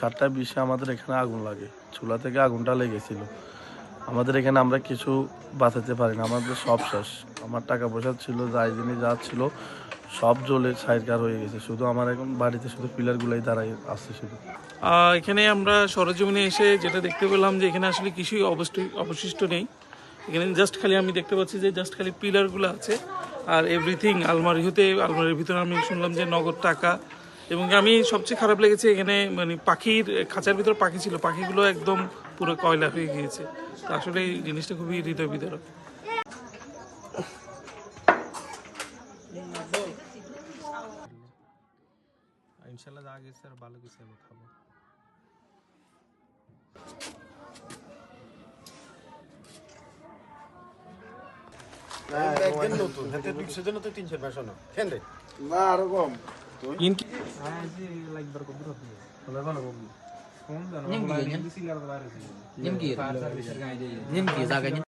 7:20 আমাদের এখানে আগুন লাগে, চুলা থেকে আগুনটা লেগেছিল আমাদের এখানে। আমরা কিছু বাঁচাতে পারি না, আমাদের সব শেষ। আমার টাকা পয়সা ছিল, যাই জিনিস যা ছিল সব জ্বলে ছাইরকার হয়ে গেছে। শুধু আমার এখন বাড়িতে শুধু পিলারগুলোই দাঁড়াই আছে শুধু। এখানে আমরা সরজমিনে এসে যেটা দেখতে পেলাম যে এখানে আসলে কিছুই অবশিষ্ট নেই। এখানে জাস্ট খালি আমি দেখতে পাচ্ছি যে জাস্ট খালি পিলারগুলো আছে, আর এভরিথিং আলমারির ভিতরে আমি শুনলাম যে নগদ টাকা। এবং আমি সবচেয়ে খারাপ লেগেছে এখানে মানে পাখির খাঁচার ভিতরে পাখি ছিল, পাখিগুলো একদম পুরো কয়লা হয়ে গিয়েছে। তো আসলে এই জিনিসটা খুবই হৃদয় বিদারক। ইনশাল্লাহ যা গেছে আর ভালো কিছু আমি খাবো। নতুন 300 পেশো না কেন রে না আরো কম। ইনকি লাইকবার কত দূর হবে বলে ভালো বলবি কোন জানো বলা দিছি আর বাইরে নিমকি জায়গা